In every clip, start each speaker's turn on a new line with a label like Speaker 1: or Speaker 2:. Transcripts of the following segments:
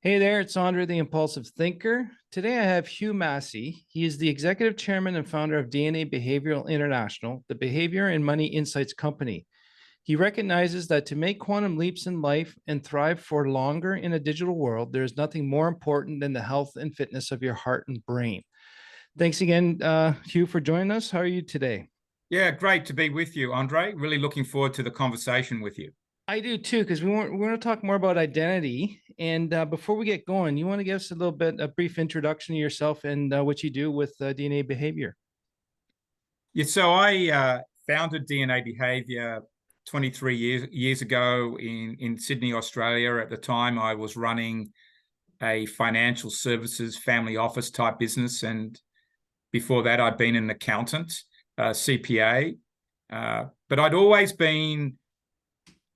Speaker 1: Hey there, it's Andre, the Impulsive Thinker. Today I have Hugh Massey. He is the executive chairman and founder of DNA Behavioral International, the behavior and money insights company. He recognizes that to make quantum leaps in life and thrive for longer in a digital world, there is nothing more important than the health and fitness of your heart and brain. Thanks again, Hugh, for joining us. How are you today?
Speaker 2: Yeah, great to be with you, Andre. Really looking forward to the conversation with you.
Speaker 1: I do too, because we're going to talk more about identity. And before we get going, you want to give us a brief introduction to yourself and what you do with DNA behavior.
Speaker 2: Yeah, so I founded DNA Behavior 23 years ago in Sydney, Australia. At the time, I was running a financial services family office type business, and before that, I'd been an accountant, CPA. But I'd always been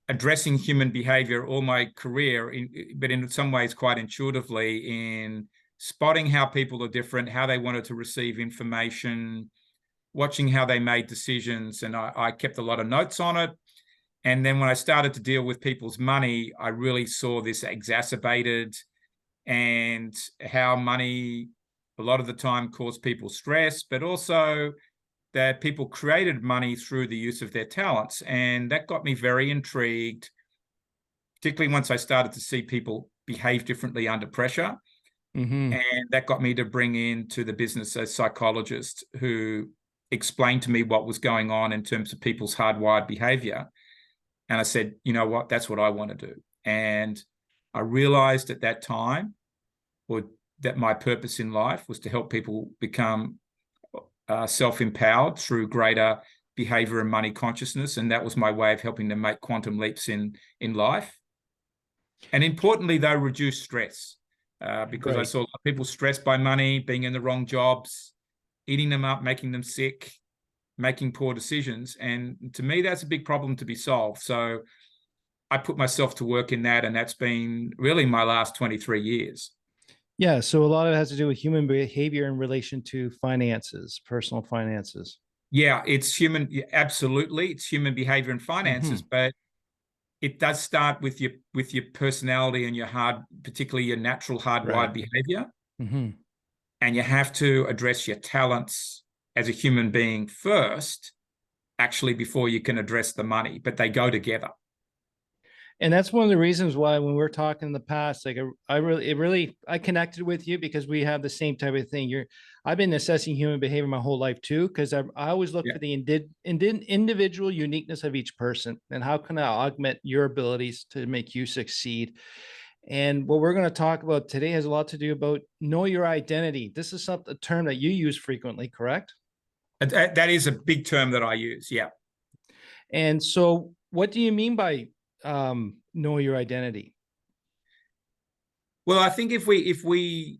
Speaker 2: addressing human behavior all my career, but in some ways quite intuitively, in spotting how people are different, how they wanted to receive information, watching how they made decisions. And I kept a lot of notes on it. And then when I started to deal with people's money, I really saw this exacerbated, and how money a lot of the time caused people stress, but also that people created money through the use of their talents. And that got me very intrigued, particularly once I started to see people behave differently under pressure.
Speaker 1: Mm-hmm.
Speaker 2: And that got me to bring into the business a psychologist who explained to me what was going on in terms of people's hardwired behavior. And I said, you know what, that's what I want to do. And I realized at that time that my purpose in life was to help people become self-empowered through greater behavior and money consciousness. And that was my way of helping them make quantum leaps in life. And importantly, though, reduce stress, because I saw a lot of people stressed by money, being in the wrong jobs, eating them up, making them sick, making poor decisions. And to me, that's a big problem to be solved. So I put myself to work in that, and that's been really my last 23 years.
Speaker 1: Yeah, so a lot of it has to do with human behavior in relation to finances, personal finances.
Speaker 2: Yeah, it's human. Absolutely, it's human behavior and finances, but it does start with your personality and particularly your natural hardwired behavior. And you have to address your talents as a human being first, actually, before you can address the money. But they go together.
Speaker 1: And that's one of the reasons why when we were talking in the past, like I connected with you because we have the same type of thing. I've been assessing human behavior my whole life too, because I always look for the individual uniqueness of each person and how can I augment your abilities to make you succeed. And what we're going to talk about today has a lot to do about know your identity. This is a term that you use frequently, correct?
Speaker 2: That is a big term that I use. Yeah.
Speaker 1: And so what do you mean by know your identity?
Speaker 2: Well, I think if we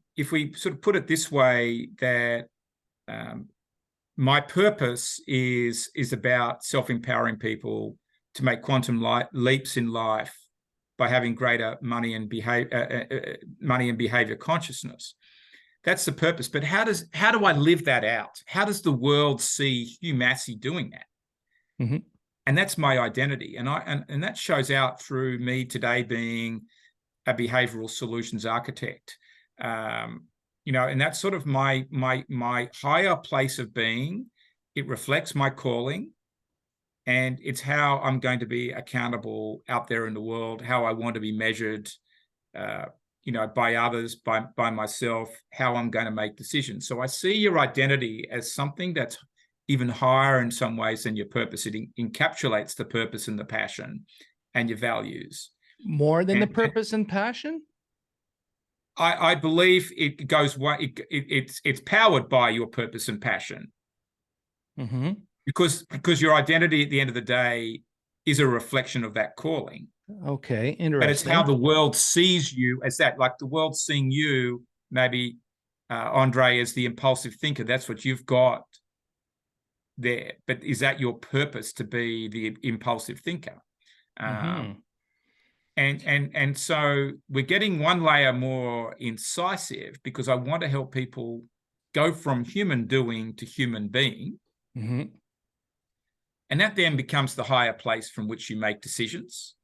Speaker 2: sort of put it this way, that my purpose is about self-empowering people to make quantum leaps in life by having greater money and behavior consciousness. That's the purpose. But how do I live that out? How does the world see Hugh Massey doing that? And that's my identity. And that shows out through me today being a behavioral solutions architect. And that's sort of my higher place of being. It reflects my calling, and it's how I'm going to be accountable out there in the world, how I want to be measured, by others, by myself, how I'm going to make decisions. So I see your identity as something that's even higher in some ways than your purpose. It encapsulates the purpose and the passion and your values.
Speaker 1: More than the purpose and passion?
Speaker 2: I believe it goes. It's powered by your purpose and passion, because your identity at the end of the day is a reflection of that calling.
Speaker 1: Okay, interesting.
Speaker 2: But it's how the world sees you as that. Like the world seeing you, maybe Andre, as the impulsive thinker. That's what you've got there. But is that your purpose, to be the impulsive thinker? And so we're getting one layer more incisive, because I want to help people go from human doing to human being. And that then becomes the higher place from which you make decisions.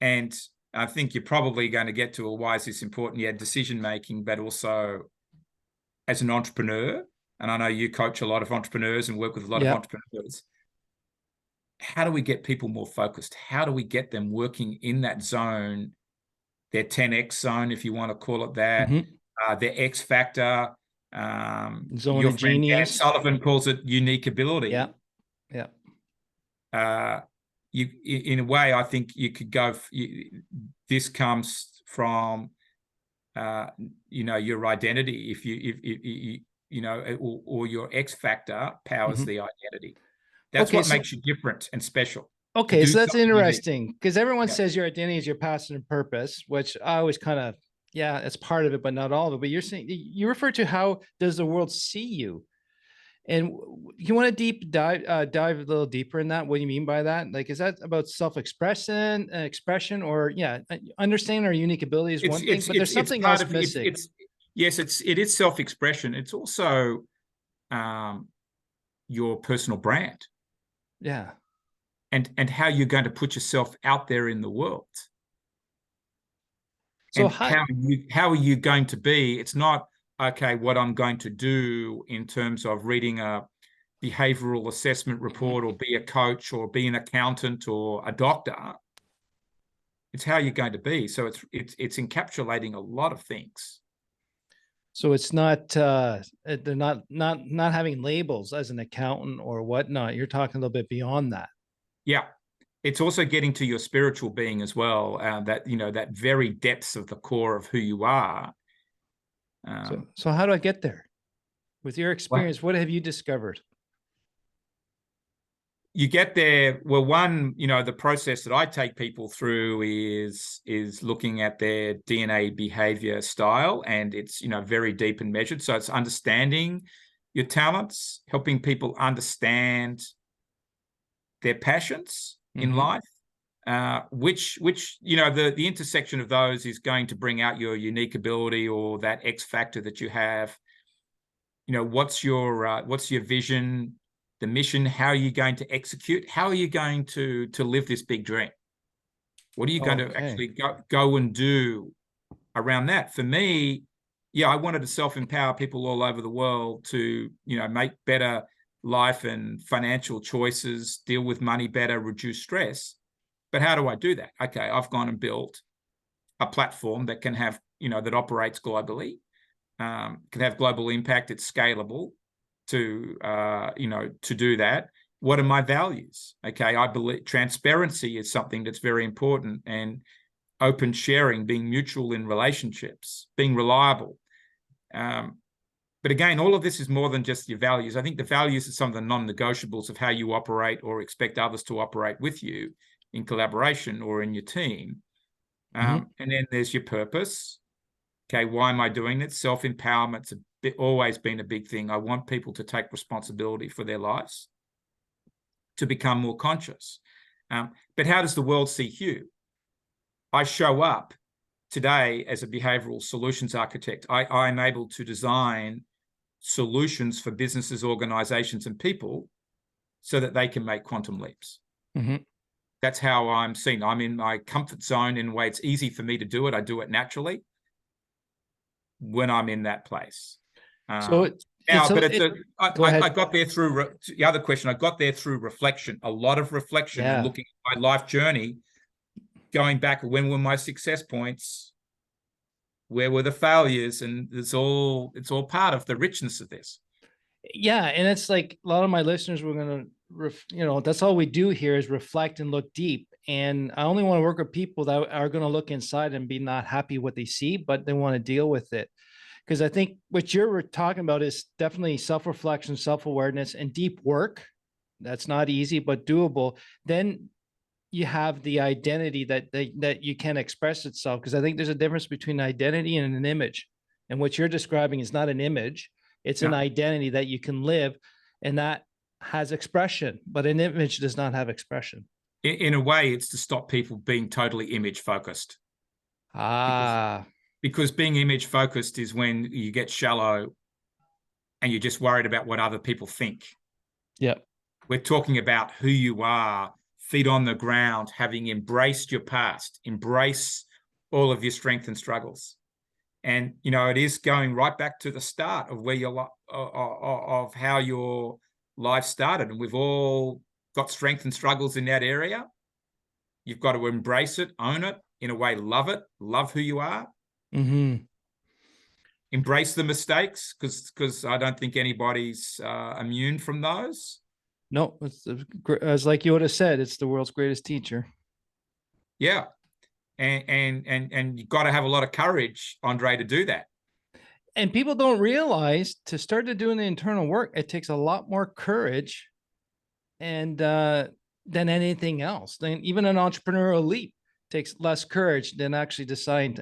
Speaker 2: And I think you're probably going to get to, why is this important? Yeah, decision making, but also as an entrepreneur, and I know you coach a lot of entrepreneurs and work with a lot of
Speaker 1: Yeah.
Speaker 2: entrepreneurs. How do we get people more focused? How do we get them working in that zone, their 10X zone, if you want to call it that, their X factor?
Speaker 1: Zone
Speaker 2: Your
Speaker 1: of
Speaker 2: friend Dan
Speaker 1: genius.
Speaker 2: Sullivan calls it unique ability.
Speaker 1: Yeah. Yeah.
Speaker 2: You, in a way, I think you could go. This comes from, your identity. If or your X factor powers the identity. That's
Speaker 1: Okay,
Speaker 2: what
Speaker 1: so
Speaker 2: makes you different and special. To
Speaker 1: okay,
Speaker 2: do
Speaker 1: so that's
Speaker 2: something unique.
Speaker 1: interesting because everyone
Speaker 2: Yeah.
Speaker 1: says your identity is your passion and purpose, which I always kind of, yeah, it's part of it, but not all of it. But you're saying, you refer to how does the world see you? And you want to dive a little deeper in that? What do you mean by that? Like, is that about expression, or understanding our unique ability is one thing, but there's something
Speaker 2: part
Speaker 1: else
Speaker 2: of
Speaker 1: missing.
Speaker 2: it is self-expression. It's also your personal brand.
Speaker 1: Yeah.
Speaker 2: And how you're going to put yourself out there in the world.
Speaker 1: So
Speaker 2: and how are you going to be? It's not, okay, what I'm going to do in terms of reading a behavioral assessment report or be a coach or be an accountant or a doctor. It's how you're going to be. So it's encapsulating a lot of things.
Speaker 1: So it's not they're not having labels as an accountant or whatnot. You're talking a little bit beyond that.
Speaker 2: Yeah. It's also getting to your spiritual being as well, that very depths of the core of who you are.
Speaker 1: So how do I get there? With your experience, what have you discovered?
Speaker 2: You get there. Well, one, the process that I take people through is looking at their DNA behavior style, and it's, very deep and measured. So it's understanding your talents, helping people understand their passions in life, which the intersection of those is going to bring out your unique ability or that X factor that you have. What's your vision, the mission? How are you going to execute? How are you going to live this big dream? What are you going to actually go and do around that? For me, I wanted to self-empower people all over the world to, make better life and financial choices, deal with money better, reduce stress. But how do I do that? Okay, I've gone and built a platform that can have, that operates globally, can have global impact. It's scalable to do that. What are my values? Okay, I believe transparency is something that's very important, and open sharing, being mutual in relationships, being reliable. But again, all of this is more than just your values. I think the values are some of the non-negotiables of how you operate or expect others to operate with you in collaboration or in your team. And then there's your purpose. Okay, why am I doing it? Self-empowerment's always been a big thing. I want people to take responsibility for their lives, to become more conscious. But how does the world see you? I show up today as a behavioral solutions architect. I'm able to design solutions for businesses, organizations, and people so that they can make quantum leaps. That's how I'm seen. I'm in my comfort zone in a way. It's easy for me to do it. I do it naturally when I'm in that place. I got there through the other question. I got there through reflection, a lot of reflection, and looking at my life journey, going back, when were my success points? Where were the failures? And it's all part of the richness of this.
Speaker 1: Yeah. And it's like a lot of my listeners were going to, that's all we do here is reflect and look deep. And I only want to work with people that are going to look inside and be not happy what they see, but they want to deal with it. Because I think what you're talking about is definitely self-reflection, self-awareness, and deep work. That's not easy, but doable. Then you have the identity that you can express itself. Because I think there's a difference between identity and an image. And what you're describing is not an image. It's an identity that you can live, and that has expression, but an image does not have expression.
Speaker 2: In a way, it's to stop people being totally image focused. Because being image focused is when you get shallow and you're just worried about what other people think.
Speaker 1: Yep.
Speaker 2: We're talking about who you are feet on the ground, having embraced your past, embrace all of your strength and struggles. And, you know, it is going right back to the start of where of how your life started. And we've all got strength and struggles in that area. You've got to embrace it, own it, in a way, love it, love who you are.
Speaker 1: Mm-hmm.
Speaker 2: Embrace the mistakes, because I don't think anybody's immune from those.
Speaker 1: No, it's like Yoda said, it's the world's greatest teacher.
Speaker 2: Yeah. And you've got to have a lot of courage, Andre, to do that.
Speaker 1: And people don't realize to start to doing the internal work, it takes a lot more courage and than anything else. Then even an entrepreneurial leap takes less courage than actually deciding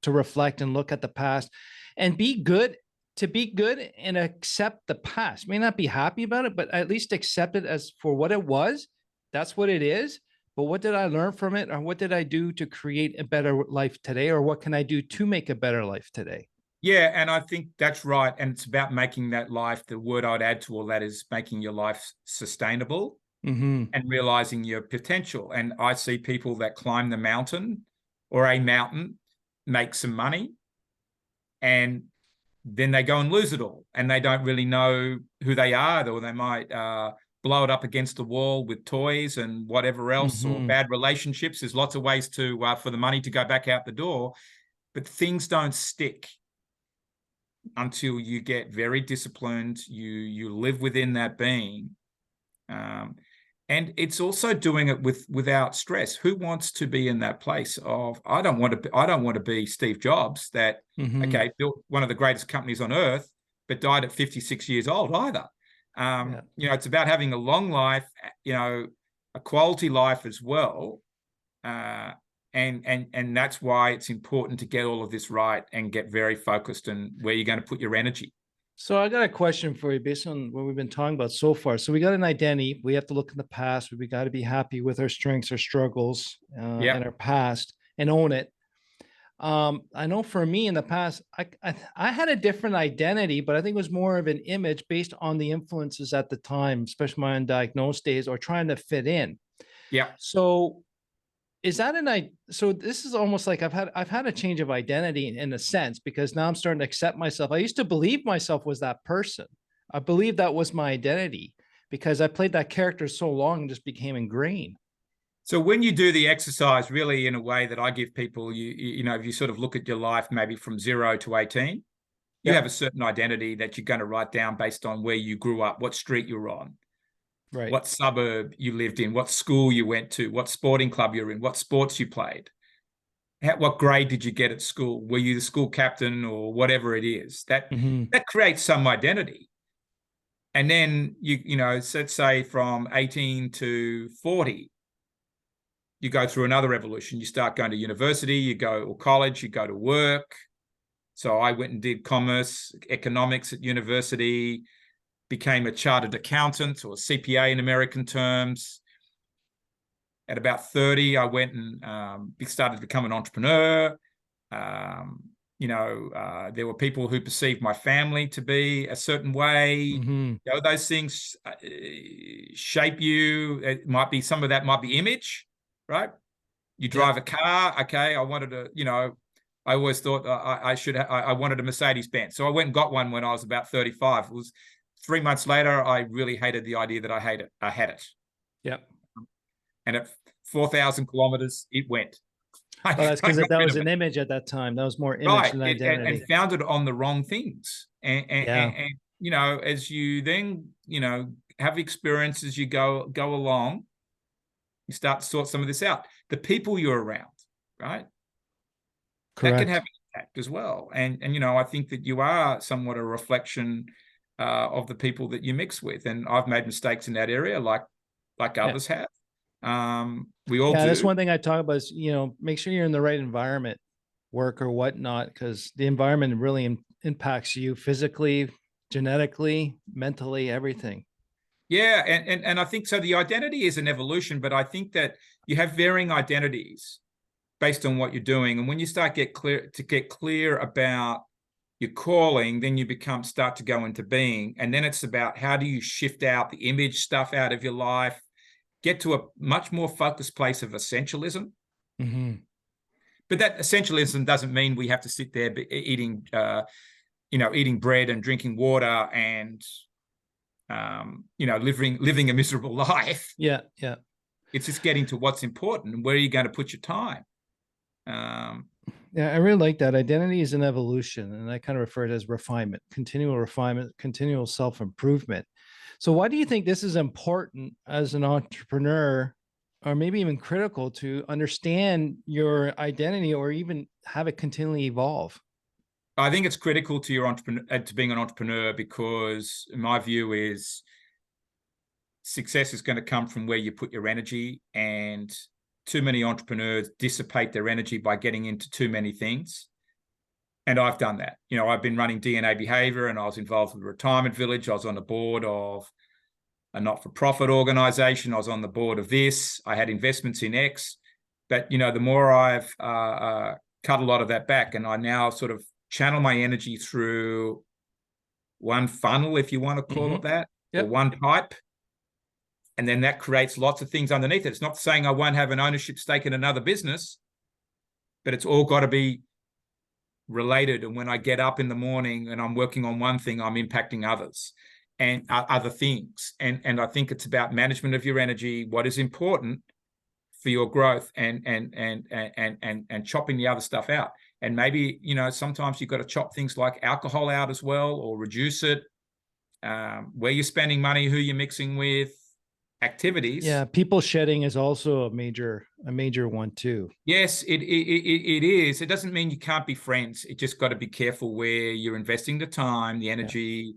Speaker 1: to reflect and look at the past and be good, to be good and accept the past. May not be happy about it, but at least accept it as for what it was. That's what it is. But what did I learn from it? Or what did I do to create a better life today? Or what can I do to make a better life today?
Speaker 2: Yeah, and I think that's right. And it's about making that life, the word I'd add to all that is making your life sustainable and realizing your potential. And I see people that climb the mountain or a mountain, make some money, and then they go and lose it all. And they don't really know who they are, or they might blow it up against the wall with toys and whatever else, or bad relationships. There's lots of ways to for the money to go back out the door, but things don't stick until you get very disciplined. You live within that being, and it's also doing it without stress. Who wants to be in that place of I don't want to be Steve Jobs, that okay, built one of the greatest companies on earth but died at 56 years old either. You know, it's about having a long life, you know, a quality life as well. And that's why it's important to get all of this right and get very focused on where you're going to put your energy.
Speaker 1: So I got a question for you based on what we've been talking about so far. So we got an identity. We have to look in the past. We got to be happy with our strengths, our struggles, and our past, and own it. I know for me in the past, I had a different identity, but I think it was more of an image based on the influences at the time, especially my undiagnosed days, or trying to fit in.
Speaker 2: Yeah.
Speaker 1: So is that so this is almost like I've had a change of identity in a sense, because now I'm starting to accept myself. I used to believe myself was that person. I believed that was my identity because I played that character so long and just became ingrained.
Speaker 2: So when you do the exercise, really in a way that I give people, you know, if you sort of look at your life maybe from 0 to 18, you have a certain identity that you're going to write down based on where you grew up, what street you're on,
Speaker 1: right,
Speaker 2: what suburb you lived in, what school you went to, what sporting club you're in, what sports you played, what grade did you get at school, were you the school captain or whatever it is. That creates some identity. And then you know, let's say from 18 to 40, you go through another evolution. You start going to university, you go or college, you go to work. So I went and did commerce, economics at university, became a chartered accountant, or CPA in American terms. At about 30, I went and started to become an entrepreneur. You know, there were people who perceived my family to be a certain way. You know, those things shape you. It might be, some of that might be image, right? You drive a car. Okay, I wanted to, you know, I always thought I wanted a Mercedes-Benz. So I went and got one when I was about 35. It was 3 months later, I really hated the idea that I had it.
Speaker 1: Yep.
Speaker 2: And at 4,000 kilometers, it went.
Speaker 1: Well, that's because that was an image at that time. That was more image than identity.
Speaker 2: And founded on the wrong things. And you know, as you then, you know, have experiences, you go along, you start to sort some of this out. The people you're around, right? Correct. That can have an impact as well. And you know, I think that you are somewhat a reflection of the people that you mix with. And I've made mistakes in that area, like others have. We all do.
Speaker 1: That's one thing I talk about is, you know, make sure you're in the right environment, work or whatnot, because the environment really impacts you physically, genetically, mentally, everything.
Speaker 2: Yeah, and I think so. The identity is an evolution, but I think that you have varying identities based on what you're doing. And when you start get clear about your calling, then you start to go into being. And then it's about how do you shift out the image stuff out of your life get to a much more focused place of essentialism.
Speaker 1: Mm-hmm.
Speaker 2: But that essentialism doesn't mean we have to sit there eating, eating bread and drinking water and, living a miserable life.
Speaker 1: Yeah, yeah.
Speaker 2: It's just getting to what's important and where are you going to put your time.
Speaker 1: Yeah, I really like that. Identity is an evolution, and I kind of refer to it as refinement, continual self-improvement. So why do you think this is important as an entrepreneur, or maybe even critical to understand your identity or even have it continually evolve?
Speaker 2: I think it's critical to your to being an entrepreneur, because my view is success is going to come from where you put your energy, and too many entrepreneurs dissipate their energy by getting into too many things. And I've done that. I've been running DNA Behavior, and I was involved with a retirement village. I was on the board of a not-for-profit organization. I was on the board of this. I had investments in X. But, the more I've cut a lot of that back, and I now sort of channel my energy through one funnel, if you want to call it that, or one pipe. And then that creates lots of things underneath it. It's not saying I won't have an ownership stake in another business, but it's all got to be related. And when I get up in the morning and I'm working on one thing, I'm impacting others and other things. And I think it's about management of your energy, what is important for your growth, and chopping the other stuff out. And maybe, sometimes you've got to chop things like alcohol out as well, or reduce it, where you're spending money, who you're mixing with, activities.
Speaker 1: Yeah, people shedding is also a major one too.
Speaker 2: Yes, it is. It doesn't mean you can't be friends. It just got to be careful where you're investing the time, the energy.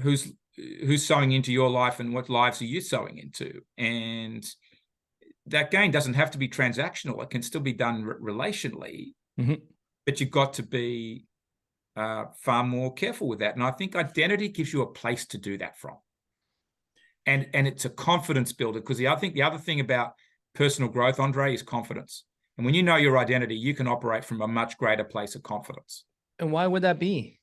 Speaker 2: Who's sowing into your life, and what lives are you sowing into? And that gain doesn't have to be transactional. It can still be done relationally, but you've got to be far more careful with that. And I think identity gives you a place to do that from. And it's a confidence builder, because I think the other thing about personal growth, Andre, is confidence. And when you know your identity, you can operate from a much greater place of confidence.
Speaker 1: And why would that be?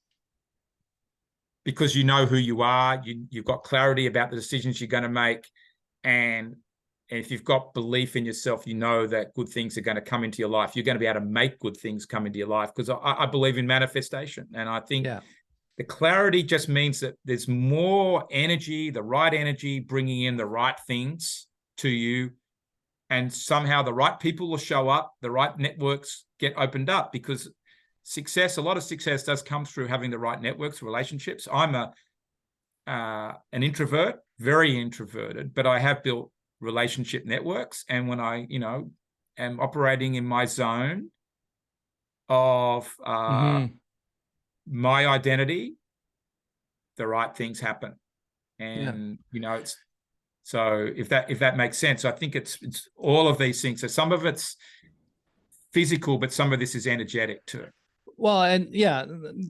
Speaker 2: Because you know who you are, you've got clarity about the decisions you're going to make. And if you've got belief in yourself, you know that good things are going to come into your life. You're going to be able to make good things come into your life, because I believe in manifestation. And I think the clarity just means that there's more energy, the right energy, bringing in the right things to you. And somehow the right people will show up, the right networks get opened up, because a lot of success does come through having the right networks, relationships. I'm an introvert, very introverted, but I have built relationship networks. And when I, am operating in my zone of my identity, the right things happen. And it's, so if that makes sense, I think it's all of these things. So some of it's physical, but some of this is energetic too.
Speaker 1: Well, and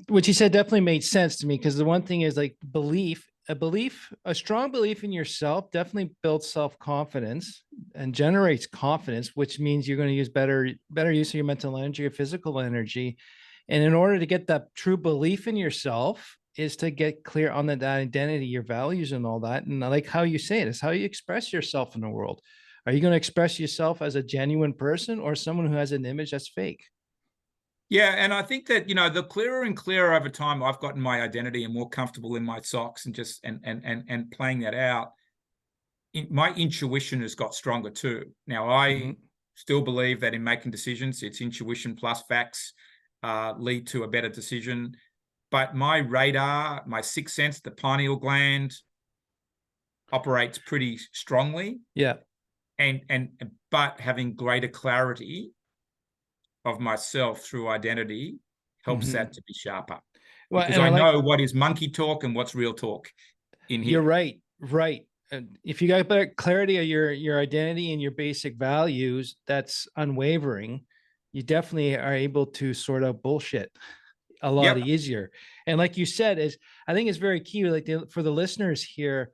Speaker 1: what you said definitely made sense to me, because the one thing is like a strong belief in yourself definitely builds self-confidence and generates confidence, which means you're going to use better use of your mental energy, your physical energy. And in order to get that true belief in yourself is to get clear on that identity, your values and all that. And I like how you say it, is how you express yourself in the world. Are you going to express yourself as a genuine person or someone who has an image that's fake?
Speaker 2: Yeah, and I think that, the clearer and clearer over time I've gotten my identity and more comfortable in my socks and just and playing that out, my intuition has got stronger too. Now, I still believe that in making decisions, it's intuition plus facts lead to a better decision. But my radar, my sixth sense, the pineal gland, operates pretty strongly.
Speaker 1: Yeah.
Speaker 2: But having greater clarity of myself through identity helps that to be sharper. Well, because I know what is monkey talk and what's real talk in here.
Speaker 1: You're right. Right. And if you got better clarity of your identity and your basic values, that's unwavering, you definitely are able to sort of bullshit a lot easier. And like you said, I think it's very key, like for the listeners here,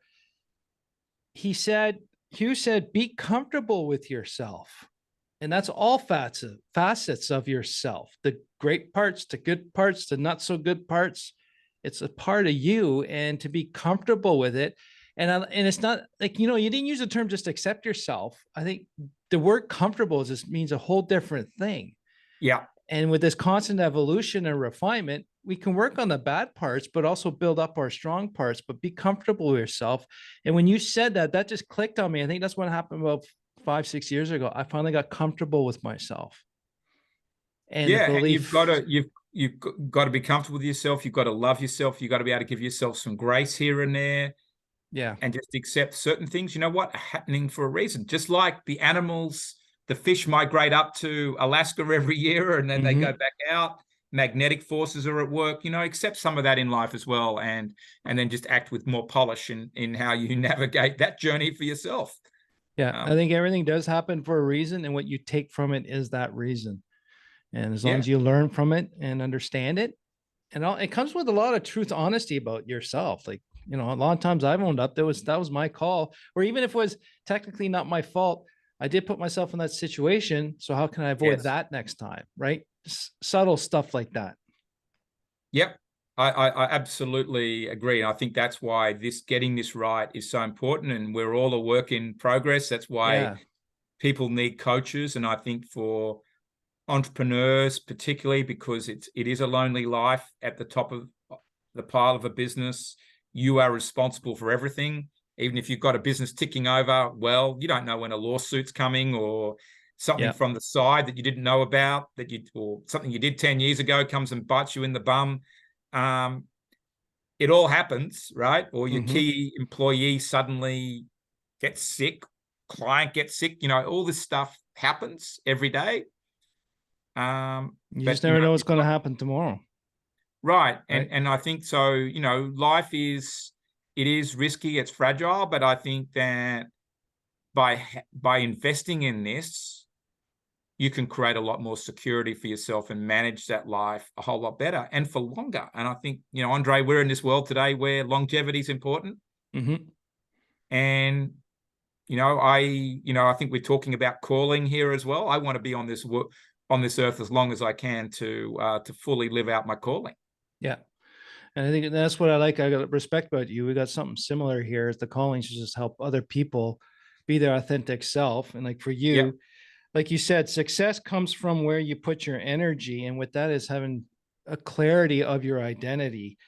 Speaker 1: Hugh said, be comfortable with yourself. And that's all facets of yourself, the great parts, the good parts, the not so good parts. It's a part of you, and to be comfortable with it. And it's not like, you know, you didn't use the term just accept yourself. I think the word comfortable just means a whole different thing.
Speaker 2: Yeah.
Speaker 1: And with this constant evolution and refinement, we can work on the bad parts, but also build up our strong parts, but be comfortable with yourself. And when you said that, that just clicked on me. I think that's what happened about 5, 6 years ago. I finally got comfortable with myself and the
Speaker 2: Yeah, and you've got
Speaker 1: belief.
Speaker 2: to you've got to be comfortable with yourself. You've got to love yourself. You've got to be able to give yourself some grace here and there,
Speaker 1: Yeah.
Speaker 2: and just accept certain things, you know what, are happening for a reason. Just like the animals, the fish migrate up to Alaska every year and then they go
Speaker 1: Mm-hmm.
Speaker 2: back out. Magnetic forces are at work, you know, accept some of that in life as well, and then just act with more polish in how you navigate that journey for yourself.
Speaker 1: Yeah. I think everything does happen for a reason, and what you take from it is that reason. And as long
Speaker 2: Yeah.
Speaker 1: as you learn from it and understand it, and all, it comes with a lot of truth, honesty about yourself. Like, you know, a lot of times I've owned up, that was my call, or even if it was technically not my fault, I did put myself in that situation. So how can I avoid
Speaker 2: Yes.
Speaker 1: that next time? Right. Subtle stuff like that.
Speaker 2: Yep. I absolutely agree. And I think that's why getting this right is so important. And we're all a work in progress. That's why
Speaker 1: Yeah.
Speaker 2: people need coaches. And I think for entrepreneurs, particularly because it is a lonely life at the top of the pile of a business, you are responsible for everything. Even if you've got a business ticking over, well, you don't know when a lawsuit's coming or something
Speaker 1: Yeah.
Speaker 2: from the side that you didn't know about, or something you did 10 years ago comes and bites you in the bum. Um, it all happens, right? Or your
Speaker 1: Mm-hmm.
Speaker 2: key employee suddenly gets sick, client gets sick, you know, all this stuff happens every day.
Speaker 1: You just
Speaker 2: But you
Speaker 1: never
Speaker 2: know,
Speaker 1: know what's going to happen tomorrow.
Speaker 2: right.
Speaker 1: Right.
Speaker 2: And I think so, you know, it is risky, it's fragile, but I think that by investing in this, you can create a lot more security for yourself and manage that life a whole lot better and for longer. And I think, you know, Andre, we're in this world today where longevity is important.
Speaker 1: Mm-hmm.
Speaker 2: And I think we're talking about calling here as well. I want to be on this earth as long as I can to fully live out my calling.
Speaker 1: Yeah. And I think that's what I like. I got respect about you. We got something similar here. Is the calling to just help other people be their authentic self. And like for
Speaker 2: Yeah.
Speaker 1: you, like you said, success comes from where you put your energy. And with that is having a clarity of your identity.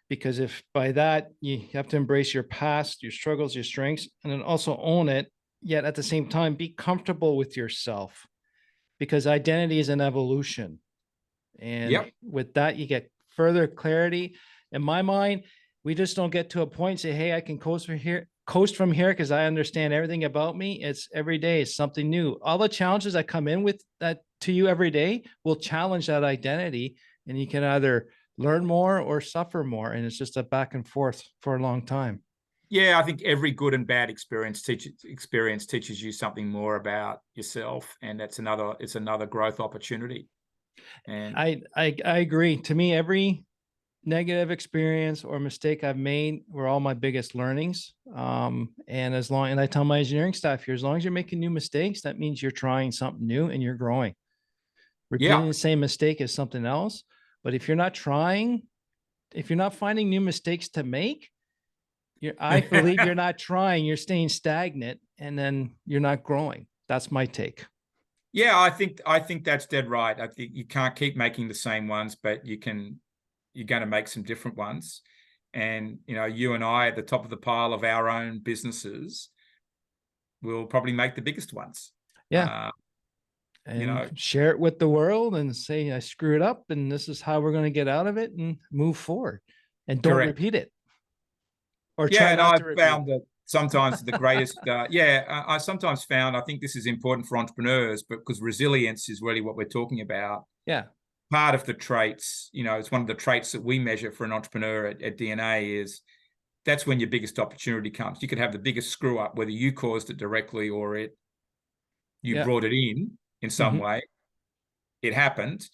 Speaker 1: Because if by that you have to embrace your past, your struggles, your strengths, and then also own it, yet at the same time be comfortable with yourself. Because identity is an evolution. And
Speaker 2: Yep.
Speaker 1: with that, you get further clarity. In my mind, we just don't get to a point and say, hey, I can coast from here because I understand everything about me. It's every day, it's something new. All the challenges that come in with that to you every day will challenge that identity. And you can either learn more or suffer more. And it's just a back and forth for a long time.
Speaker 2: Yeah, I think every good and bad experience teaches you something more about yourself, and it's another growth opportunity. And
Speaker 1: I agree. To me, every negative experience or mistake I've made were all my biggest learnings. And I tell my engineering staff here, as long as you're making new mistakes, that means you're trying something new and you're growing. Repeating
Speaker 2: yeah,
Speaker 1: the same mistake is something else. But if you're not trying, if you're not finding new mistakes to make, I believe you're not trying, you're staying stagnant and then you're not growing. That's my take.
Speaker 2: yeah, I think that's dead right. I think you can't keep making the same ones, but you're going to make some different ones. And you know, you and I at the top of the pile of our own businesses will probably make the biggest ones.
Speaker 1: Yeah.
Speaker 2: Uh, you
Speaker 1: And
Speaker 2: know,
Speaker 1: share it with the world and say, I screwed up and this is how we're going to get out of it and move forward and don't
Speaker 2: correct.
Speaker 1: repeat it or
Speaker 2: Yeah,
Speaker 1: try
Speaker 2: and
Speaker 1: not
Speaker 2: I've
Speaker 1: to repeat
Speaker 2: found that sometimes the greatest. I sometimes found, I think this is important for entrepreneurs, but because resilience is really what we're talking about.
Speaker 1: Yeah.
Speaker 2: Part of the traits, you know, it's one of the traits that we measure for an entrepreneur at DNA is that's when your biggest opportunity comes. You could have the biggest screw up, whether you caused it directly or you
Speaker 1: Yeah.
Speaker 2: brought it in some
Speaker 1: Mm-hmm.
Speaker 2: way. It happened.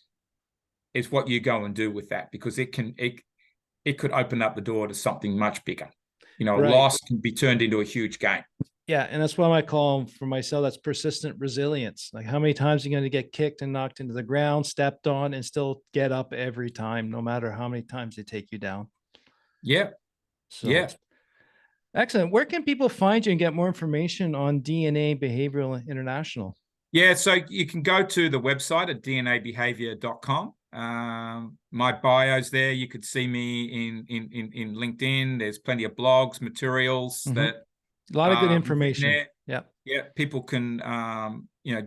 Speaker 2: It's what you go and do with that, because it could open up the door to something much bigger. You know, a
Speaker 1: Right.
Speaker 2: loss can be turned into a huge gain.
Speaker 1: Yeah. And that's what I call them for myself. That's persistent resilience. Like how many times are you going to get kicked and knocked into the ground, stepped on, and still get up every time, no matter how many times they take you down.
Speaker 2: Yeah,
Speaker 1: So
Speaker 2: yeah.
Speaker 1: it's Excellent. Where can people find you and get more information on DNA Behavioral International?
Speaker 2: Yeah, so you can go to the website at dnabehavior.com. My bio's there. You could see me in LinkedIn. There's plenty of blogs, materials that
Speaker 1: a lot of good
Speaker 2: written
Speaker 1: information.
Speaker 2: there.
Speaker 1: Yeah.
Speaker 2: Yeah, people can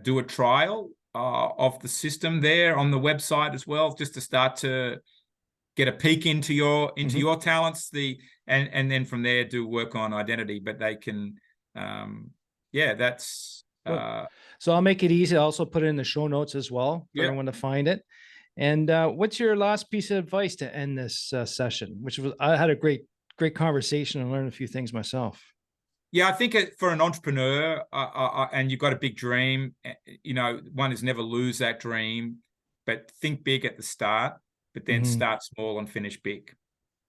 Speaker 2: do a trial of the system there on the website as well, just to start to get a peek into your talents. And then from there do work on identity. But they can, that's.
Speaker 1: So I'll make it easy. I'll also put it in the show notes as well for everyone to find it. And what's your last piece of advice to end this session? Which was, I had a great conversation and learned a few things myself.
Speaker 2: Yeah, I think for an entrepreneur, and you've got a big dream, one is never lose that dream, but think big at the start, but then start small and finish big.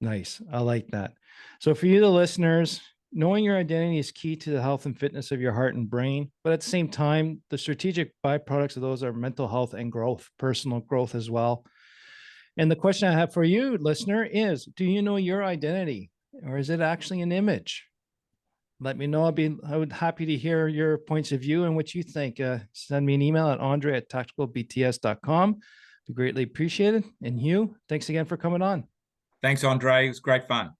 Speaker 1: Nice. I like that. So for you, the listeners, knowing your identity is key to the health and fitness of your heart and brain. But at the same time, the strategic byproducts of those are mental health and growth, personal growth as well. And the question I have for you, listener, is, do you know your identity, or is it actually an image? Let me know. I would happy to hear your points of view and what you think. Send me an email at andre@tacticalbts.com. Be greatly appreciated. And Hugh, thanks again for coming on.
Speaker 2: Thanks, Andre. It was great fun.